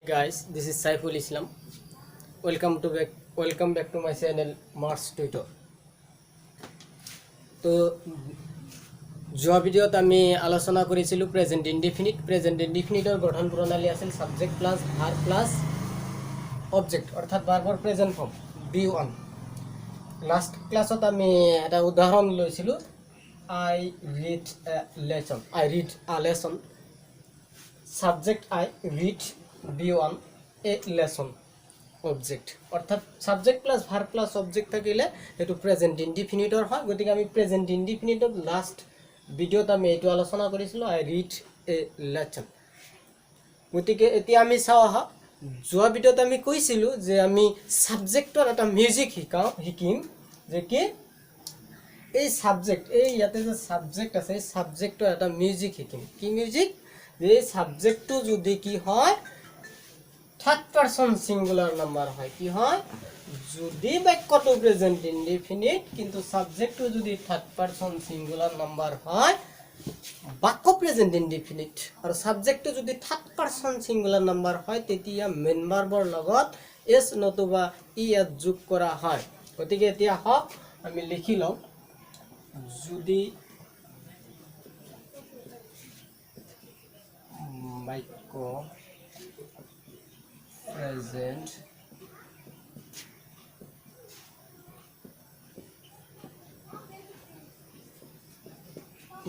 Guys, this is Saiful Islam. Welcome back to my channel Mars Tutor. তো যোৱা ভিডিঅ'ত আমি আলোচনা কৰিছিলো প্ৰেজেন্ট ইনডিফিনিটৰ গঠন প্ৰণালী আছিল subject plus verb plus object অৰ্থাৎ ভাৰ্বৰ প্ৰেজেন্ট ফৰ্ম B1 লাষ্ট ক্লাছত আমি এটা উদাহৰণ লৈছিলো I read a lesson subject I read B1 a lesson object অর্থাৎ subject plus verb plus object থাকিলে এটো প্রেজেন্ট ইনডিফিনিটৰ হয় গতিকে আমি প্ৰেজেন্ট ইনডিফিনিটৰ লাষ্ট ভিডিওত আমি এটো আলোচনা কৰিছিলো আই ৰিড এ লেসন গতিকে এতিয়া আমি চাও আহা যোৱা ভিডিওত আমি কৈছিলো যে আমি সাবজেক্টৰ এটা মিউজিক শিকিম যে কি এই সাবজেক্ট এই ইয়াতে যে সাবজেক্ট আছে এই সাবজেক্টৰ এটা মিউজিক শিকিম কি মিউজিক যে সাবজেক্টটো যদি কি হয় থার্ড পারসন সিঙ্গুলার নাম্বার হয় কি হয় যদি বাক্যটো প্রেজেন্ট ইনডিফিনিট কিন্তু সাবজেক্টটো যদি থার্ড পারসন সিঙ্গুলার নাম্বার হয় বাক্য প্রেজেন্ট ইনডিফিনিট আর সাবজেক্টটো যদি থার্ড পারসন সিঙ্গুলার নাম্বার হয় তেতিয়া মেইন ভাৰ্বৰ লগত এস নতুবা ইয়াত যোগ কৰা হয় গতিকে এতিয়া হক আমি লিখি লম যদি বাক্য present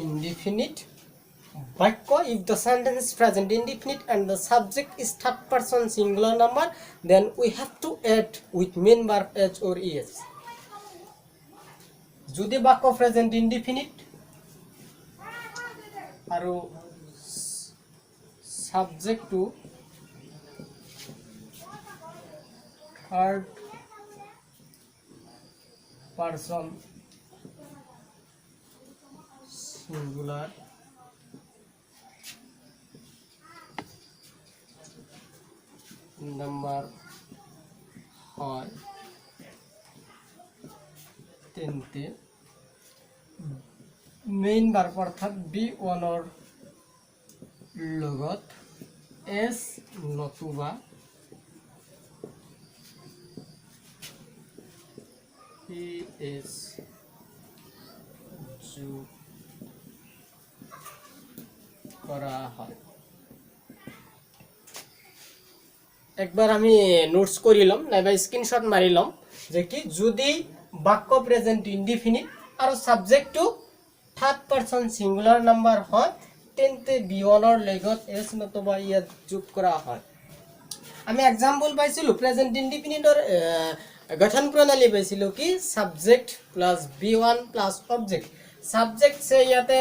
indefinite বাক্য if the sentence is present indefinite and the subject is third person singular number then we have to add with main verb h or es যদি বাক্য present indefinite আৰু subject to third person singular number হয় তেন্তে main verb অৰ্থাৎ B1 ৰ লগত s নতুবা is যোগ করা হয় একবার আমি নোটস করিলাম নাইবা স্ক্রিনশট মারিলাম যে কি যদি বাক্য প্রেজেন্ট ইনডিফিনিট আর subject two third person singular number হয় তেন্তে B1 ৰ লগত s নতুবা ইয়াত যোগ কৰা হয় আমি एग्जांपल পাইছিলো প্ৰেজেন্ট ইনডিফিনিটৰ गठन प्रणाली पाइছিলো কি subject plus B1 plus object subject সে ইয়াতে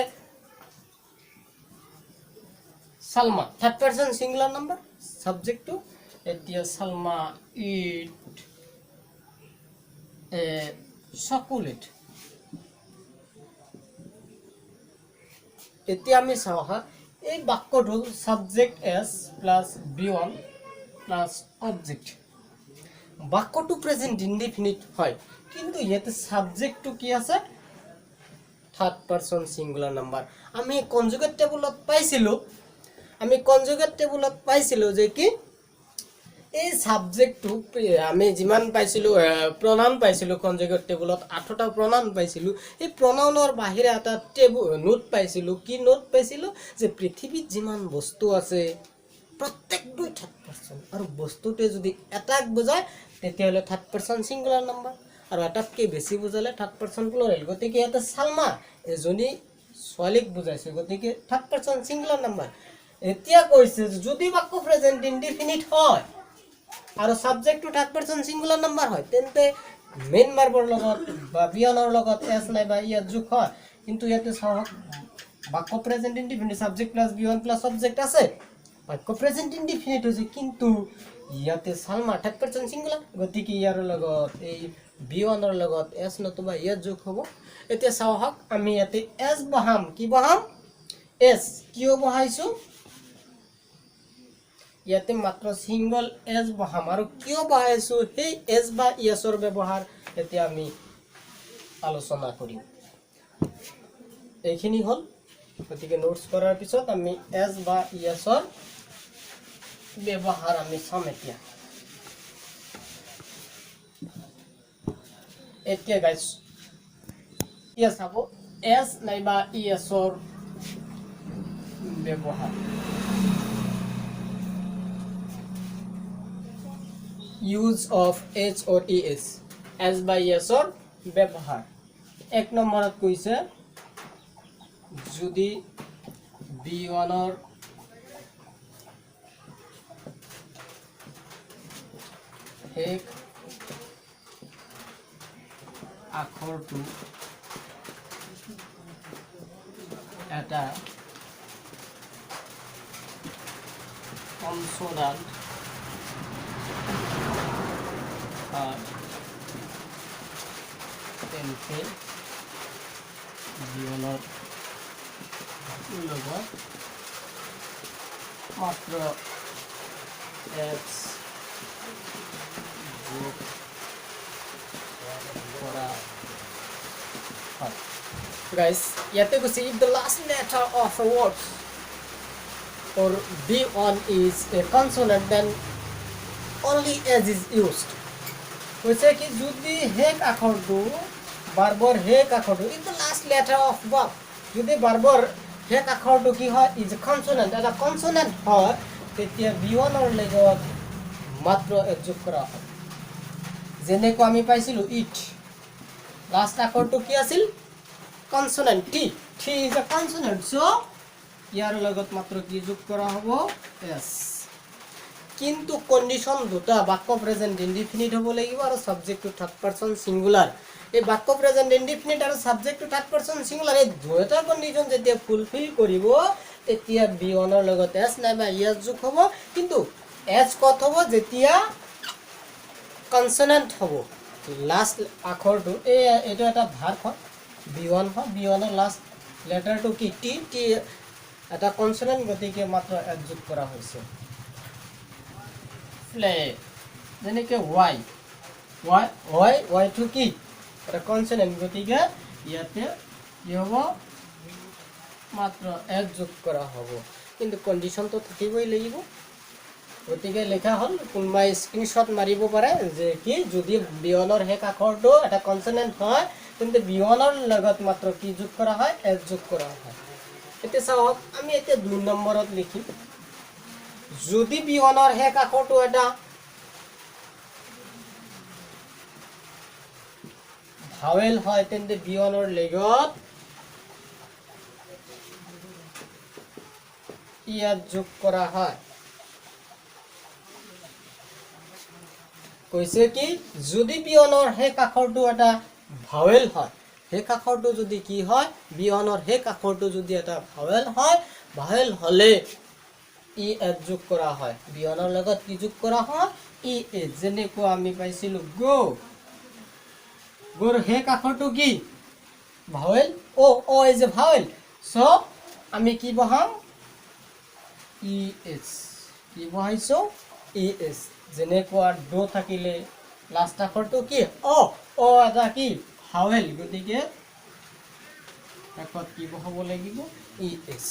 Salma third person singular number subject to এতিয়া সালমা ইট এ চকোলেট এতিয়া আমি চাও হা এই বাক্যটো subject s plus B1 plus object বাক্যটো প্রেজেন্ট ইনডিফিনিট হয় কিন্তু ইয়াতে সাবজেক্ট টু কি আছে থার্ড পারসন সিঙ্গুলার নাম্বার আমি কনজুগেট টেবুলত পাইছিলো যে কি এই সাবজেক্ট টু আমি যিমান পাইছিলো প্রনাউন পাইছিলো কনজুগেট টেবুলত 8টা প্রনাউন পাইছিলো এই প্ৰনাউনৰ বাহিৰে এটা নোট পাইছিলো কি নোট পাইছিলো যে পৃথিৱীত যিমান বস্তু আছে প্ৰত্যেকটো থাৰ্ড পাৰসন আৰু বস্তুতে যদি এটাক বুজায় তেতিয়াহলে থার্ড পারসন সিঙ্গুলার নাম্বার আর এটাতকে বেশি বুজালে থার্ড পারসন প্লুরাল গতিকে এটা সালমা এজনী ছোৱালীক বুজাইছে গতিকে থার্ড পারসন সিঙ্গুলার নাম্বার এতিয়া কৈছে যদি বাক্য প্রেজেন্ট ইনডিফিনিট হয় আর subject two third person singular number হয় তেন্তে মেইন ভাৰ্বৰ লগত বা B1 ৰ লগত s নাই বা ইয়াত যোগ হয় কিন্তু ইয়াতে বাক্য present indefinite subject plus B1 plus object আছে বাক্য প্রেজেন্ট ইনডিফিনিট হৈছে কিন্তু ইয়াতে সালমা থার্ড পারসন সিঙ্গুলার গতিকে ইয়াৰ লগত এই B1 ৰ লগত s নতুবা ইয়াত যোগ হ'ব এতিয়া চাও হক আমি ইয়াতে s বহাম কি বহাম s কিয় বহাইছো ইয়াতে মাত্ৰ সিঙ্গল s বহাম আৰু কিয় বহাইছো সেই s বা s ৰ ব্যৱহাৰ এতিয়া আমি আলোচনা কৰিম এইখিনি হল গতিকে নোটস কৰাৰ পিছত আমি s বা es ৰ ব্যৱহাৰ আমি চাম এতিয়া গাইজ ইয়া চাব এছ নাইবা ইএছৰ ব্যৱহাৰ use of H or ES S by S or ব্যৱহাৰ এক নম্বৰত কৈছে যদি B1 ৰ এক আখৰটো এটা কনসোনান্ট তেন্তে জীৱনৰ লগত মাত্ৰ এক্স যোগ কৰা হয় গাইজ ইয়াতে কৈছে if the last letter of a word or B1 is a consonant then only as is used কৈছে কি যদি হেক আখৰটো বাৰবৰ হেক আখৰটো is the last letter of verb যদি বাৰবৰ হেক আখৰটো কি হয় ইজ এ কনসোনেন্ট এটা কনসোনেন্ট হয় তেতিয়া B1 ৰ লগত মাত্ৰ যোগ কৰা হয় যেনেকৈ আমি পাইছিলো ইট লাষ্ট আখৰটো কি আছিল consonant T T is a consonant so ইয়াৰ লগত মাত্ৰ কি যোগ কৰা হ'ব এস কিন্তু কন্ডিশন দুটা বাক্য প্ৰেজেন্ট ইনডিফিনিট হ'ব লাগিব আৰু subject to third person singular এই বাক্য প্ৰেজেন্ট ইনডিফিনিট আৰু subject to third person singular এই দুটা কন্ডিশন যেতিয়া ফুলফিল কৰিব তেতিয়া B1 ৰ লগত এস নাইবা ইএস যোগ হ'ব কিন্তু এস কত হ'ব যেতিয়া কনসোনেন্ট হ'ব লাষ্ট আখৰটো এইটো এটা ভাৰ্ব হয় B1 হয় B1 ৰ লাষ্ট লেটাৰটো কি টি টি এটা কনসোনেন্ট গতিকে মাত্ৰ এস যোগ কৰা হৈছে যেনেকে y to কি এটা কনসোনেন্ট গতিকে ইয়াতে কি হ'ব মাত্ৰ এক যোগ কৰা হ'ব কিন্তু কন্ডিশন তো থাকিবই লাগিব গতিকে লেখা হ'ল কোনবাই স্ক্ৰিনশ্বট মাৰিব পাৰে যে কি যদি B1 ৰ হেক আখৰটো এটা কনসোনেন্ট হয় তেন্তে B1 ৰ লগত মাত্ৰ কি যোগ কৰা হয় এক যোগ কৰা হয় এতিয়া চাওক আমি এতিয়া 2 নম্বৰত লিখিম যদি B1 ৰ হেক আখৰটো এটা ভাৱেল হয় তেন্তে B1 ৰ লগত ইয়াত যোগ কৰা হয় কৈছে কি যদি B1 ৰ হেক আখৰটো এটা ভাৱেল হয় হেক আখৰটো যদি কি হয় B1 ৰ হেক আখৰটো যদি এটা ভাৱেল হলে ই যোগ কৰা হয় B1 ৰ লগত কি যোগ কৰা হয় ই যেনেকৈ আমি পাইছিলো গো গোৰ হেক আখৰটো কি vowel O is a vowel so আমি কি বহাম ES কি বহাইছো ES যেনেকৈ ডো থাকিলে লাষ্ট আখৰটো কি ও এটা কি ভাৱেল গতিকে একত কি বহাব লাগিব ES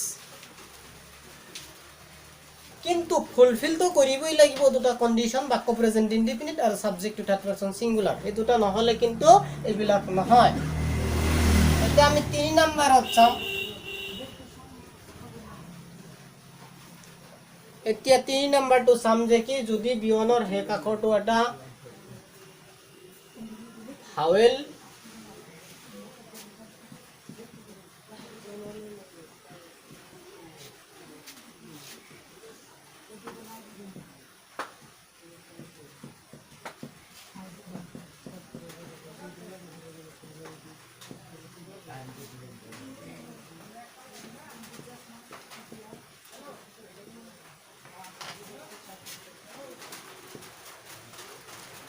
কিন্তু ফুলফিল তো কৰিবই লাগিব দুটা কন্ডিশন বাক্য প্ৰেজেন্ট ইনডিফিনিট আৰু subject to third person singular এই দুটা নহলে কিন্তু এবিলাক নহয় এটা আমি 3 নম্বৰত চাম এতিয়া 3 নম্বৰটো চাম যে কি যদি B1 ৰ হেক আখৰটো এটা ভাৱেল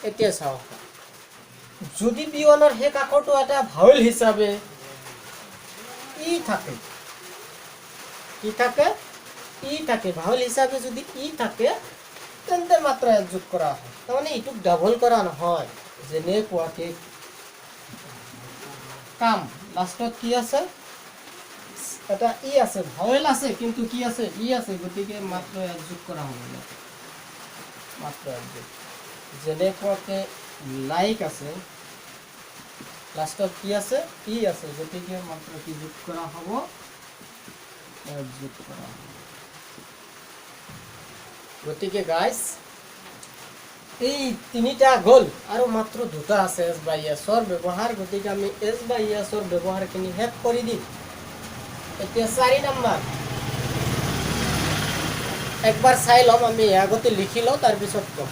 এতিয়া চাও যদি B1 ৰ হেক আখৰটো এটা ভাৱেল হিচাপে ই থাকে ভাৱেল হিচাপে যদি ই থাকে তেন্তে মাত্ৰ যোগ কৰা হয় তাৰমানে ইটো ডাবল কৰা নহয় যেনে কোৱাকে কাম লাষ্টত কি আছে এটা ই আছে ভাৱেল আছে কিন্তু কি আছে ই আছে গতিকে মাত্ৰ যোগ কৰা হ'ব মাত্ৰ এডজেক্ট যেনেকুৱাকৈ লাইক আছে লাষ্টত কি আছে ই আছে গতিকে মাত্ৰ কি যোগ কৰা হ'ব যোগ কৰা হ'ব গতিকে গাইজ এই তিনিটা গ'ল আৰু মাত্ৰ দুটা আছে এছ বাই এছৰ ব্যৱহাৰ গতিকে আমি এছ বাই এছৰ ব্যৱহাৰখিনি শেষ কৰি দিম এতিয়া 4 নম্বৰ একবাৰ চাই ল'ম আমি আগতে লিখি লওঁ তাৰপিছত ক'ম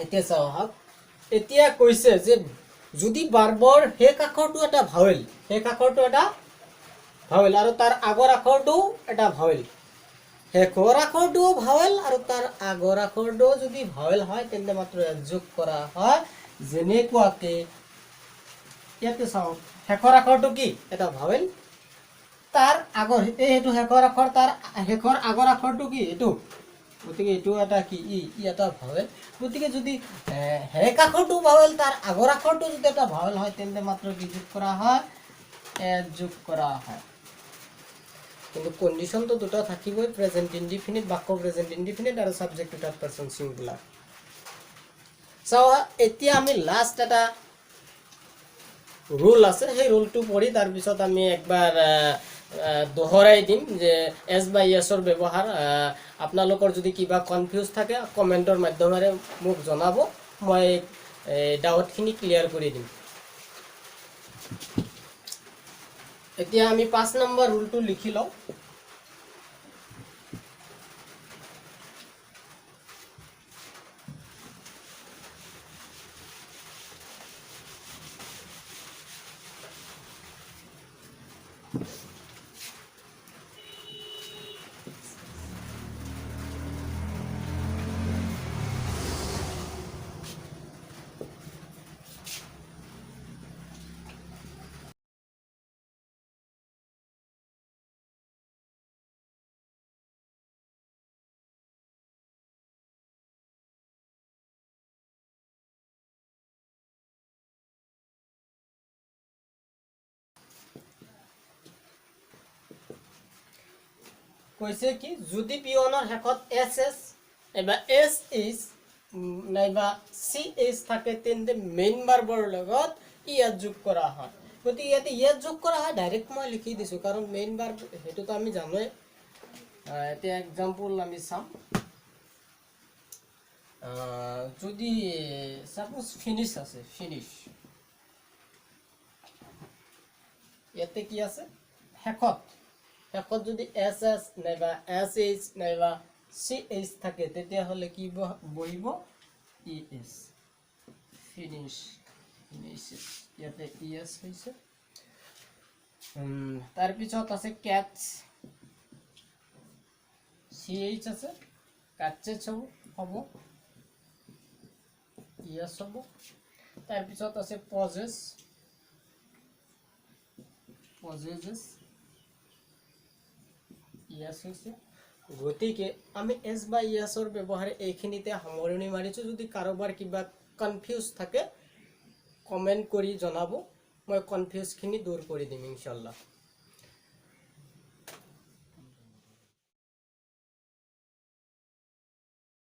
এতিয়া চাওঁ আহক এতিয়া কৈছে যে যদি বাৰ্বৰ শেষ আখৰটো এটা ভাৱেল শেষ আখৰটো এটা ভাৱেল আৰু তাৰ আগৰ আখৰটো এটা ভাৱেল শেষৰ আখৰটোও ভাৱেল আৰু তাৰ আগৰ আখৰটো যদি ভাৱেল হয় তেন্তে মাত্ৰ যোগ কৰা হয় যেনেকুৱাকৈ ইয়াতে চাওঁ শেষৰ আখৰটো কি এটা ভাৱেল তাৰ আগৰ এইটো শেষৰ আখৰ তাৰ শেষৰ আগৰ আখৰটো কি এইটো গতিকে এইটো এটা কি ই এটা ভাৱেল গতিকে যদি শেষ আখৰটো ভাৱেল তাৰ আগৰ আখৰটো যদি এটা ভাৱেল হয় তেন্তে মাত্ৰ কি যোগ কৰা হয় যোগ কৰা হয় কিন্তু কণ্ডিশ্যনটো দুটা থাকিবই প্ৰেজেণ্ট ইনডিফিনিট বাক্য প্ৰেজেণ্ট ইনডিফিনিট আৰু subject to third person singular চাওঁ এতিয়া আমি লাষ্ট এটা ৰুল আছে সেই ৰুলটো পঢ়ি তাৰপিছত আমি একবাৰ দোহৰাই দিম যে এছ বাই এছৰ ব্যৱহাৰ আপোনালোকৰ যদি কিবা কনফিউজ থাকে কমেণ্টৰ মাধ্যমেৰে মোক জনাব মই ডাউটখিনি ক্লিয়াৰ কৰি দিম এতিয়া আমি 5 নম্বৰ ৰুলটো লিখি লওঁ কৈছে কি যদি পিয়নৰ শেষত এছ এছ নাইবা এছ এইচ নাইবা চি এইচ থাকে তেন্তে মেইন ভাৰ্বৰ লগত ইয়াত যোগ কৰা হয় গতিকে ইয়াতে ইয়াত যোগ কৰা হয় ডাইৰেক্ট মই লিখি দিছোঁ কাৰণ মেইন ভাৰ্ব সেইটোতো আমি জানোৱেই এতিয়া এক্সাম্পল আমি চাম যদি সাপোজ ফিনিশ আছে ফিনিশ ইয়াতে কি আছে শেষত শেষত যদি এছ এছ নাইবা এছ এইচ নাইবা চি এইচ থাকে তেতিয়াহ'লে কি বহিব ই এছ ফিনিশ ফিনিশেছ ইয়াতে ই এছ হৈছে তাৰপিছত আছে কেটছ চি এইচ আছে কাটচেছ হ'ব ই এছ হ'ব তাৰপিছত আছে পজেছ পজেজেছ ইয়াস হৈছে গতিকে আমি এছ বাই ইয়াছৰ ব্যৱহাৰ এইখিনিতে সামৰণি মাৰিছোঁ যদি কাৰোবাৰ কিবা কনফিউজ থাকে কমেণ্ট কৰি জনাব মই কনফিউজখিনি দূৰ কৰি দিম ইনশাআল্লাহ